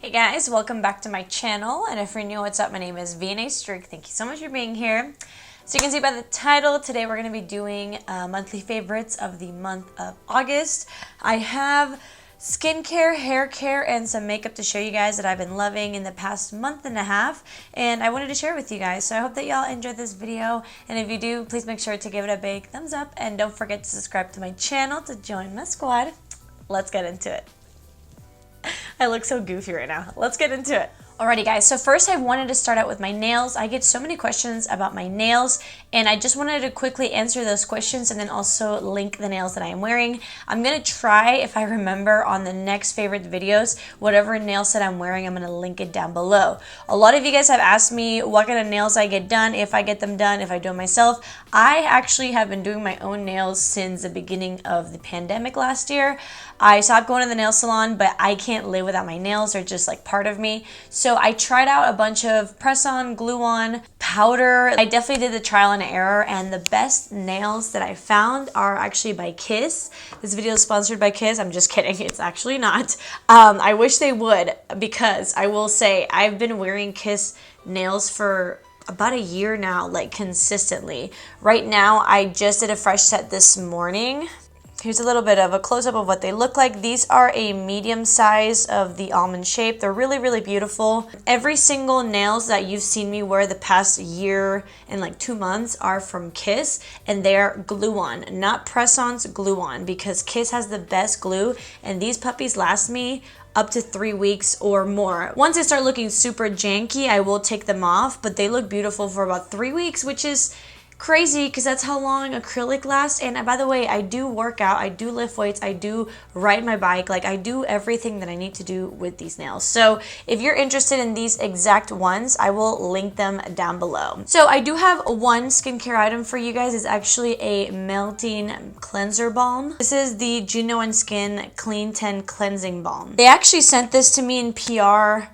Hey guys, welcome back to my channel, and if you're new, what's up? My name is vianney.strick. Thank you so much for being here. So you can see by the title, today we're going to be doing monthly favorites of the month of August. I have skincare, hair care, and some makeup to show you guys that I've been loving in the past month and a half, and I wanted to share with you guys. So I hope that y'all enjoyed this video, and if you do, please make sure to give it a big thumbs up, and don't forget to subscribe to my channel to join my squad. Let's get into it. I look so goofy right now. Let's get into it. Alrighty guys, so first I wanted to start out with my nails. I get so many questions about my nails, and I just wanted to quickly answer those questions and then also link the nails that I am wearing. I'm going to try, if I remember, on the next favorite videos, whatever nail set I'm wearing, I'm going to link it down below. A lot of you guys have asked me what kind of nails I get done, if I get them done, if I do them myself. I actually have been doing my own nails since the beginning of the pandemic last year. I stopped going to the nail salon, but I can't live without my nails. They're just like part of me. So I tried out a bunch of press-on, glue-on, powder. I definitely did the trial and error, and the best nails that I found are actually by Kiss. This video is sponsored by Kiss. I'm just kidding. It's actually not. I wish they would, because I will say I've been wearing Kiss nails for about a year now, like consistently. Right now, I just did a fresh set this morning. Here's a little bit of a close-up of what they look like. These are a medium size of the almond shape. They're really, really beautiful. Every single nails that you've seen me wear the past year and like 2 months are from Kiss, and they're glue-on, not press-ons, glue-on, because Kiss has the best glue, and these puppies last me up to 3 weeks or more. Once they start looking super janky, I will take them off, but they look beautiful for about 3 weeks, which is crazy because that's how long acrylic lasts. And by the way, I do work out, I do lift weights, I do ride my bike, like I do everything that I need to do with these nails. So if you're interested in these exact ones, I will link them down below. So I do have one skincare item for you guys. It's actually a melting cleanser balm. This is the Juno Skin Clean 10 Cleansing Balm. They actually sent this to me in PR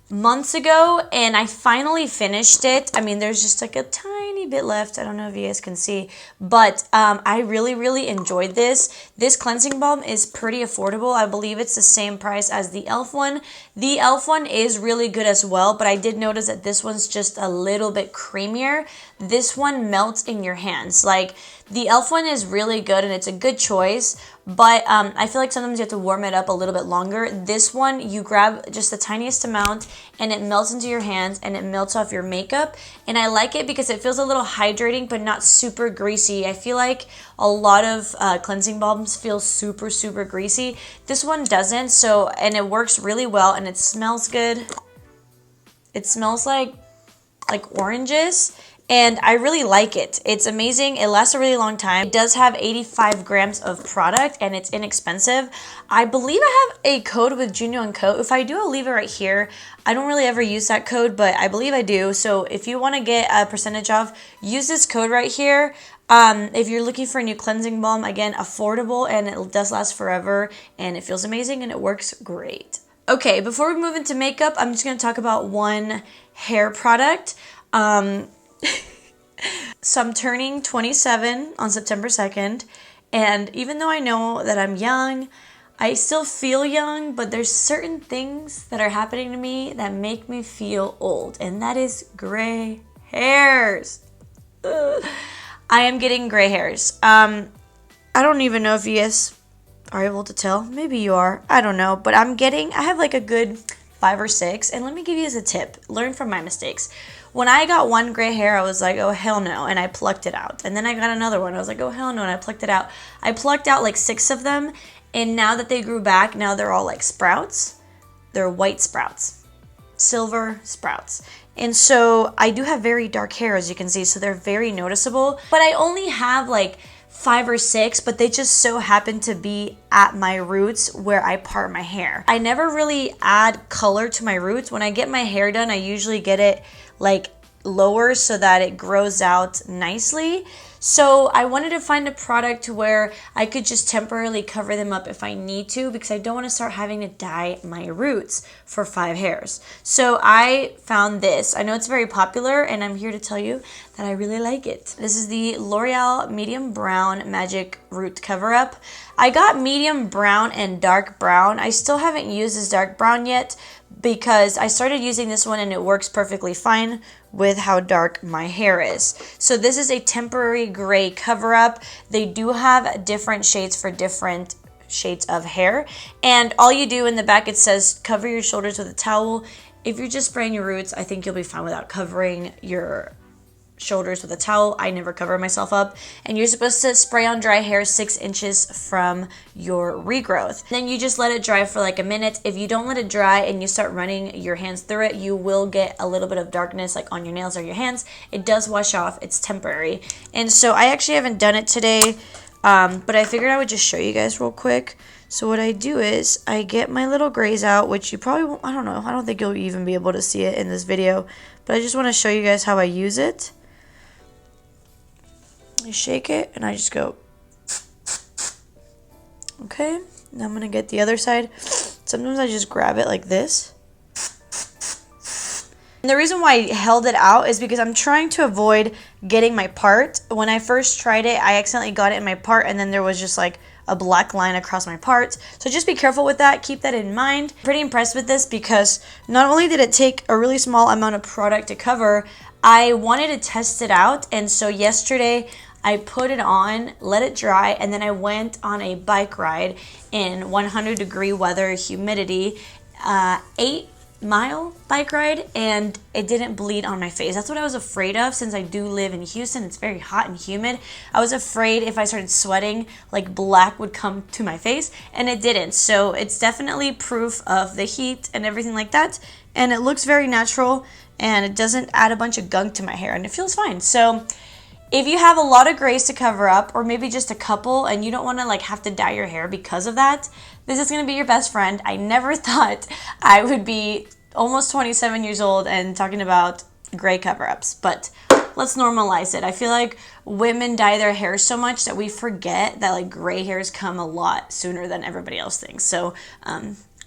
months ago, and I finally finished it. I mean, there's just like a tiny bit left. I don't know if you guys can see, but I really enjoyed this. This cleansing balm is pretty affordable. I believe it's the same price as the e.l.f. one. The e.l.f. one is really good as well, but I did notice that this one's just a little bit creamier. This one melts in your hands. Like, the e.l.f. one is really good and it's a good choice, but I feel like sometimes you have to warm it up a little bit longer. This one, you grab just the tiniest amount and it melts into your hands and it melts off your makeup. And I like it because it feels a little hydrating but not super greasy. I feel like a lot of cleansing balms feel super greasy. This one doesn't, so, and it works really well and it smells good. It smells like oranges. And I really like it. It's amazing. It lasts a really long time. It does have 85 grams of product and it's inexpensive. I believe I have a code with Juno Co. If I do, I'll leave it right here. I don't really ever use that code, but I believe I do. So if you want to get a percentage off, use this code right here. If you're looking for a new cleansing balm, again, affordable, and it does last forever and it feels amazing and it works great. Okay, before we move into makeup, I'm just going to talk about one hair product. So I'm turning 27 on September 2nd, and even though I know that I'm young, I still feel young, but there's certain things that are happening to me that make me feel old, and that is gray hairs. Ugh. I am getting gray hairs. I don't even know if you guys are able to tell. Maybe you are. I don't know, but I have like a good 5 or 6, and let me give you as a tip. Learn from my mistakes. When I got one gray hair, I was like, oh, hell no, and I plucked it out. And then I got another one. I was like, oh, hell no, and I plucked it out. I plucked out like 6 of them, and now that they grew back, now they're all like sprouts. They're white sprouts, silver sprouts. And so I do have very dark hair, as you can see, so they're very noticeable. But I only have like 5 or 6, but they just so happen to be at my roots where I part my hair. I never really add color to my roots. When I get my hair done, I usually get it like lower so that it grows out nicely. So I wanted to find a product where I could just temporarily cover them up if I need to, because I don't want to start having to dye my roots for 5 hairs. So I found this. I know it's very popular, and I'm here to tell you that I really like it. This is the L'Oreal Medium Brown Magic Root Cover Up. I got medium brown and dark brown. I still haven't used this dark brown yet, because I started using this one and it works perfectly fine with how dark my hair is. So this is a temporary gray cover up. They do have different shades for different shades of hair, and all you do in the back, it says cover your shoulders with a towel. If you're just spraying your roots, I think you'll be fine without covering your shoulders with a towel. I never cover myself up. And you're supposed to spray on dry hair 6 inches from your regrowth. Then you just let it dry for like a minute. If you don't let it dry and you start running your hands through it, you will get a little bit of darkness like on your nails or your hands. It does wash off. It's temporary. And so I actually haven't done it today, but I figured I would just show you guys real quick. So what I do is I get my little grays out, which you probably won't, I don't know, I don't think you'll even be able to see it in this video, but I just want to show you guys how I use it. I shake it and I just go, okay, now I'm going to get the other side. Sometimes I just grab it like this. And the reason why I held it out is because I'm trying to avoid getting my part. When I first tried it, I accidentally got it in my part and then there was just like a black line across my part. So just be careful with that. Keep that in mind. Pretty impressed with this because not only did it take a really small amount of product to cover, I wanted to test it out. And so yesterday I put it on, let it dry, and then I went on a bike ride in 100-degree weather, humidity, 8-mile bike ride, and it didn't bleed on my face. That's what I was afraid of since I do live in Houston. It's very hot and humid. I was afraid if I started sweating, like black would come to my face, and it didn't. So it's definitely proof of the heat and everything like that, and it looks very natural, and it doesn't add a bunch of gunk to my hair, and it feels fine. So if you have a lot of grays to cover up, or maybe just a couple, and you don't want to like have to dye your hair because of that, this is going to be your best friend. I never thought I would be almost 27 years old and talking about gray cover-ups, but let's normalize it. I feel like women dye their hair so much that we forget that like gray hairs come a lot sooner than everybody else thinks. So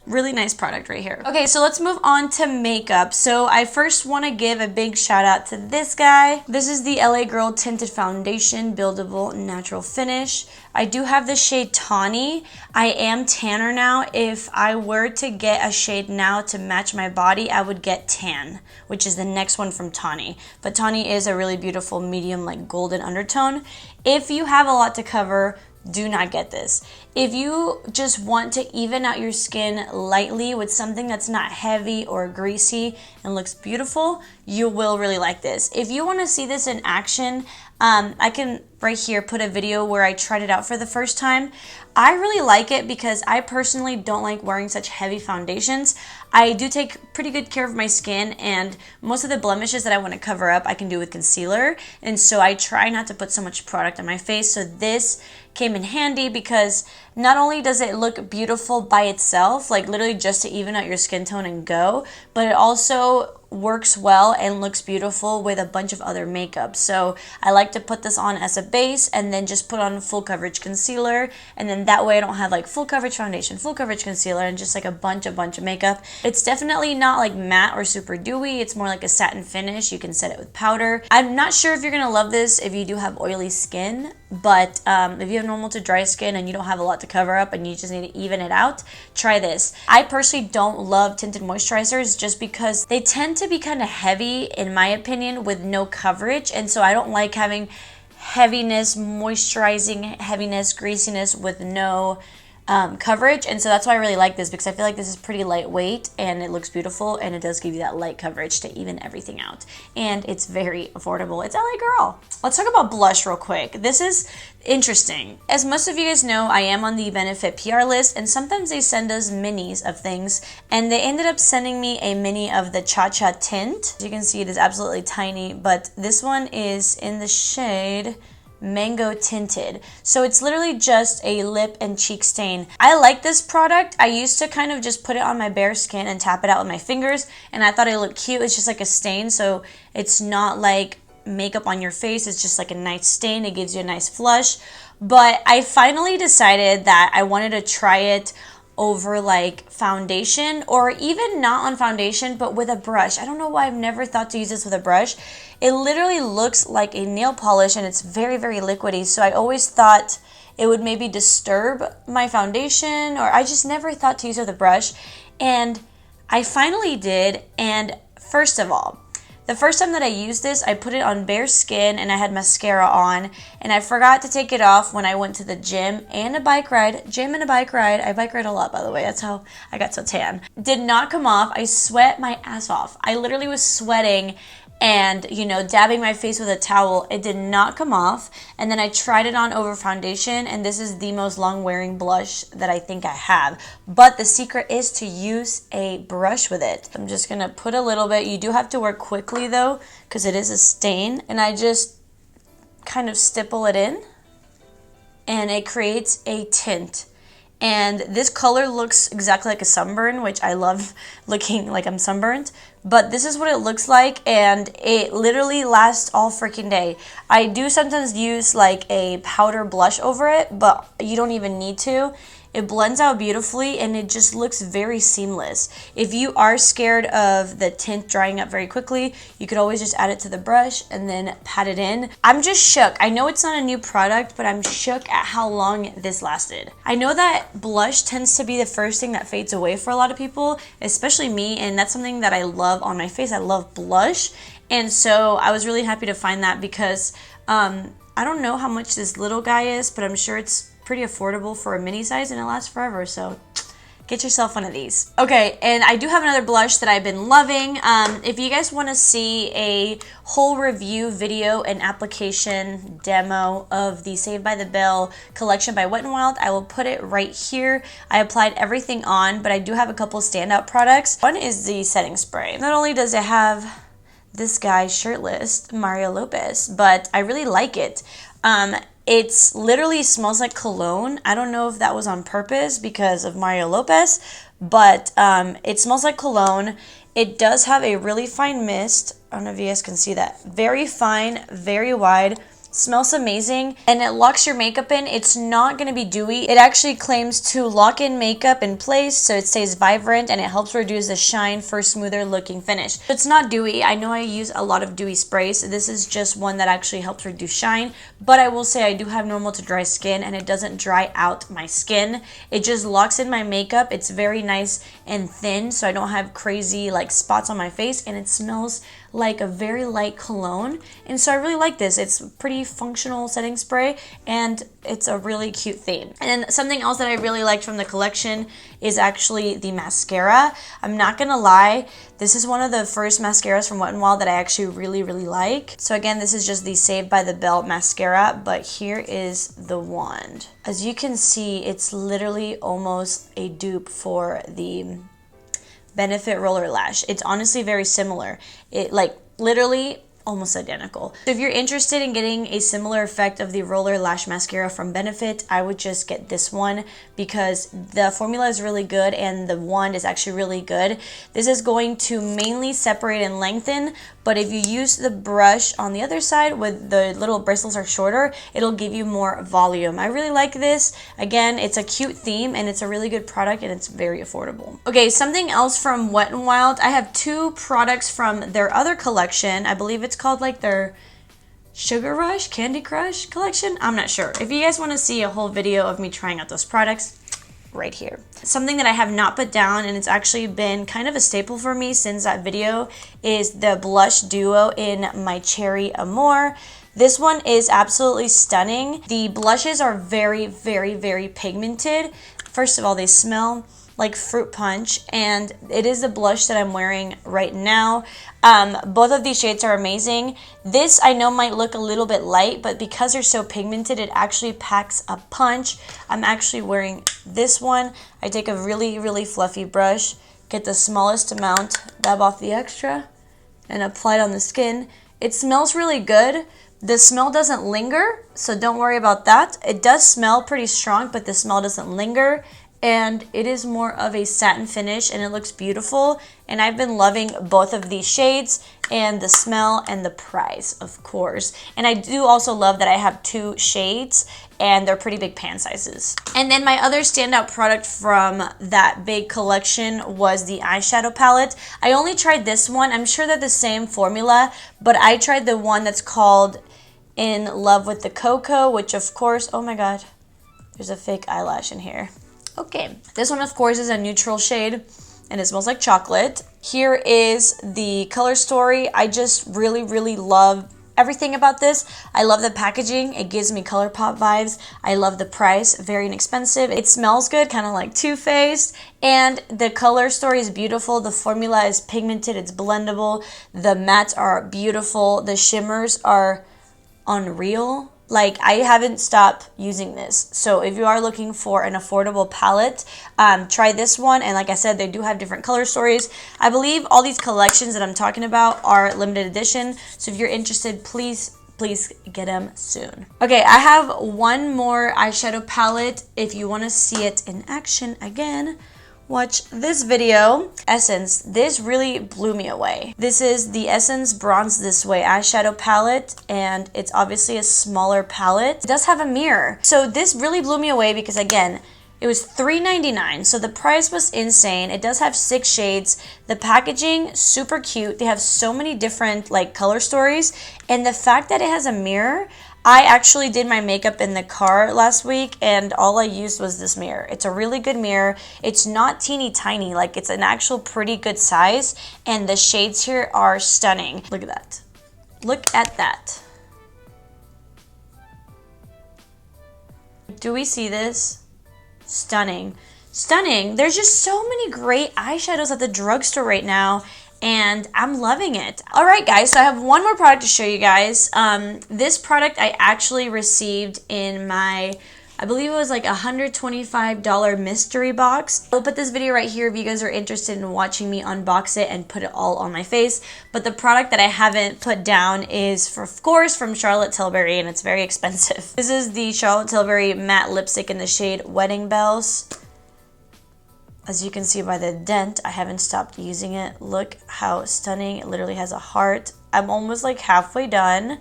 really nice product right here. Okay, so let's move on to makeup. So I first want to give a big shout out to this guy. This is the LA Girl Tinted Foundation Buildable Natural Finish. I do have the shade Tawny. I am tanner now. If I were to get a shade now to match my body, I would get Tan, which is the next one from Tawny. But Tawny is a really beautiful medium like golden undertone. If you have a lot to cover, do not get this. If you just want to even out your skin lightly with something that's not heavy or greasy and looks beautiful, you will really like this. If you want to see this in action, I can right here put a video where I tried it out for the first time. I really like it because I personally don't like wearing such heavy foundations. I do take pretty good care of my skin, and most of the blemishes that I want to cover up I can do with concealer, and so I try not to put so much product on my face. So this came in handy because not only does it look beautiful by itself, like literally just to even out your skin tone and go, but it also works well and looks beautiful with a bunch of other makeup. So I like to put this on as a base and then just put on full coverage concealer, and then that way I don't have like full coverage foundation, full coverage concealer, and just like a bunch of makeup. It's definitely not like matte or super dewy. It's more like a satin finish. You can set it with powder. I'm not sure if you're gonna love this if you do have oily skin, but if you have normal to dry skin and you don't have a lot to cover up and you just need to even it out, try this. I personally don't love tinted moisturizers just because they tend to be kind of heavy, in my opinion, with no coverage, and so I don't like having heaviness, moisturizing heaviness, greasiness with no coverage. And so that's why I really like this, because I feel like this is pretty lightweight and it looks beautiful, and it does give you that light coverage to even everything out, and it's very affordable. It's LA Girl. Let's talk about blush real quick. This is interesting. As most of you guys know, I am on the Benefit PR list, and sometimes they send us minis of things, and they ended up sending me a mini of the Cha Cha tint. As you can see, it is absolutely tiny, but this one is in the shade Mango Tinted. So it's literally just a lip and cheek stain. I like this product. I used to kind of just put it on my bare skin and tap it out with my fingers, and I thought it looked cute. It's just like a stain, so it's not like makeup on your face. It's just like a nice stain. It gives you a nice flush. But I finally decided that I wanted to try it over like foundation, or even not on foundation but with a brush. I don't know why I've never thought to use this with a brush. It literally looks like a nail polish, and it's very, very liquidy, so I always thought it would maybe disturb my foundation, or I just never thought to use it with a brush. And I finally did, and first of all, the first time that I used this, I put it on bare skin and I had mascara on, and I forgot to take it off when I went to the gym and a bike ride. Gym and a bike ride. I bike ride a lot, by the way. That's how I got so tan. Did not come off. I sweat my ass off. I literally was sweating and, you know, dabbing my face with a towel. It did not come off. And then I tried it on over foundation, and this is the most long-wearing blush that I think I have. But the secret is to use a brush with it. I'm just going to put a little bit. You do have to work quickly, though, because it is a stain. And I just kind of stipple it in, and it creates a tint. And this color looks exactly like a sunburn, which I love looking like I'm sunburned. But this is what it looks like, and it literally lasts all freaking day. I do sometimes use like a powder blush over it, but you don't even need to. It blends out beautifully, and it just looks very seamless. If you are scared of the tint drying up very quickly, you could always just add it to the brush and then pat it in. I'm just shook. I know it's not a new product, but I'm shook at how long this lasted. I know that blush tends to be the first thing that fades away for a lot of people, especially me, and that's something that I love on my face. I love blush, and so I was really happy to find that because I don't know how much this little guy is, but I'm sure it's pretty affordable for a mini size, and it lasts forever, so get yourself one of these. Okay, and I do have another blush that I've been loving. If you guys want to see a whole review video and application demo of the Saved by the Bell collection by Wet n Wild, I will put it right here. I applied everything on, but I do have a couple standout products. One is the setting spray. Not only does it have this guy shirtless, Mario Lopez, but I really like it. It literally smells like cologne. I don't know if that was on purpose because of Mario Lopez, but it smells like cologne. It does have a really fine mist. I don't know if you guys can see that. Very fine, very wide. Smells amazing, and it locks your makeup in. It's not going to be dewy. It actually claims to lock in makeup in place so it stays vibrant, and it helps reduce the shine for a smoother looking finish. It's not dewy. I know I use a lot of dewy sprays. This is just one that actually helps reduce shine, but I will say I do have normal to dry skin, and it doesn't dry out my skin. It just locks in my makeup. It's very nice and thin, so I don't have crazy like spots on my face, and it smells like a very light cologne, and so I really like this. It's a pretty functional setting spray, and it's a really cute theme. And something else that I really liked from the collection is actually the mascara. I'm not gonna lie, this is one of the first mascaras from Wet n Wild that I actually really like. So again, this is just the Saved by the Bell mascara, but here is the wand. As you can see, it's literally almost a dupe for the Benefit Roller Lash. It's honestly very similar. It like literally almost identical. So if you're interested in getting a similar effect of the Roller Lash Mascara from Benefit, I would just get this one because the formula is really good and the wand is actually really good. This is going to mainly separate and lengthen, but if you use the brush on the other side with the little bristles are shorter, it'll give you more volume. I really like this. Again, it's a cute theme and it's a really good product and it's very affordable. Okay, something else from Wet n Wild. I have two products from their other collection. I believe it's called like their Sugar Rush, Candy Crush collection. I'm not sure. If you guys want to see a whole video of me trying out those products, right here. Something that I have not put down, and it's actually been kind of a staple for me since that video, is the blush duo in my Cherry Amour. This one is absolutely stunning. The blushes are very pigmented. First of all, they smell like fruit punch, and it is the blush that I'm wearing right now. Both of these shades are amazing. This I know might look a little bit light, but because they're so pigmented, it actually packs a punch. I'm actually wearing this one. I take a really fluffy brush, get the smallest amount, dab off the extra, and apply it on the skin. It smells really good. The smell doesn't linger, so don't worry about that. It does smell pretty strong, but the smell doesn't linger. And it is more of a satin finish and it looks beautiful, and I've been loving both of these shades and the smell and the price, of course. And I do also love that I have two shades and they're pretty big pan sizes. And then my other standout product from that big collection was the eyeshadow palette. I only tried this one. I'm sure they're the same formula, but I tried the one that's called In Love with the Coco, which of course, oh my god, there's a fake eyelash in here. Okay, this one of course is a neutral shade. and it smells like chocolate. Here is the color story. I just really love everything about this. I love the packaging. It gives me ColourPop vibes. I love the price. Very inexpensive. It smells good, kind of like Too Faced. And the color story is beautiful. The formula is pigmented. It's blendable. The mattes are beautiful. The shimmers are unreal. Like, I haven't stopped using this. So if you are looking for an affordable palette, try this one. And like I said, they do have different color stories. I believe all these collections that I'm talking about are limited edition. So if you're interested, please get them soon. Okay, I have one more eyeshadow palette. If you want to see it in action again, watch this video. Essence, this really blew me away. This is the Essence Bronze This Way eyeshadow palette, and it's obviously a smaller palette. It does have a mirror. So this really blew me away because, again, it was $3.99, so the price was insane. It does have 6 shades. The packaging, super cute. They have so many different like color stories, and the fact that it has a mirror, I actually did my makeup in the car last week, and all I used was this mirror. It's a really good mirror. It's not teeny tiny, like it's an actual pretty good size, and the shades here are stunning. Look at that. Look at that. Do we see this? Stunning. Stunning. There's just so many great eyeshadows at the drugstore right now, and I'm loving it. Alright guys, so I have one more product to show you guys. This product I actually received in my, I believe it was like $125 mystery box. I'll put this video right here if you guys are interested in watching me unbox it and put it all on my face. But the product that I haven't put down is, of course, from Charlotte Tilbury, and it's very expensive. This is the Charlotte Tilbury matte lipstick in the shade Wedding Bells. As you can see by the dent, I haven't stopped using it. Look how stunning. It literally has a heart. I'm almost like halfway done.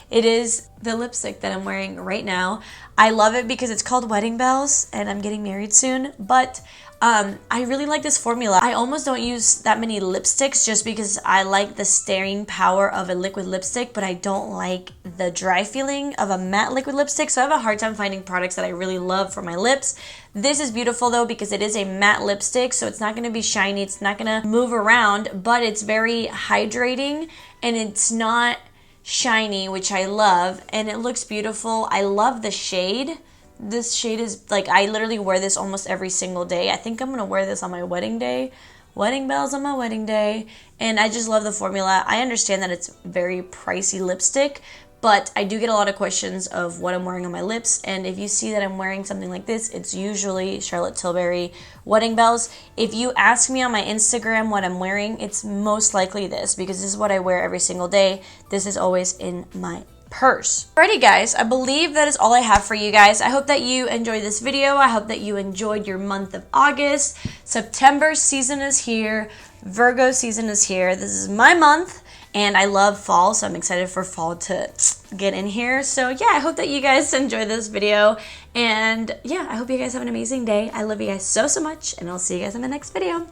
It is the lipstick that I'm wearing right now. I love it because it's called Wedding Bells, and I'm getting married soon. But I really like this formula. I almost don't use that many lipsticks just because I like the staying power of a liquid lipstick, but I don't like the dry feeling of a matte liquid lipstick. So I have a hard time finding products that I really love for my lips. This is beautiful though because it is a matte lipstick, so it's not going to be shiny. It's not going to move around, but it's very hydrating, and it's not shiny, which I love, and it looks beautiful. I love the shade. This shade is like, I literally wear this almost every single day. I think I'm gonna wear this on my wedding day. Wedding Bells on my wedding day. And I just love the formula. I understand that it's very pricey lipstick, but I do get a lot of questions of what I'm wearing on my lips, and if you see that I'm wearing something like this, it's usually Charlotte Tilbury Wedding Bells. If you ask me on my Instagram what I'm wearing, it's most likely this, because this is what I wear every single day. This is always in my purse. Alrighty guys, I believe that is all I have for you guys. I hope that you enjoyed this video. I hope that you enjoyed your month of August. September season is here. Virgo season is here. This is my month. And I love fall, so I'm excited for fall to get in here. So yeah, I hope that you guys enjoyed this video. And yeah, I hope you guys have an amazing day. I love you guys so much, and I'll see you guys in the next video.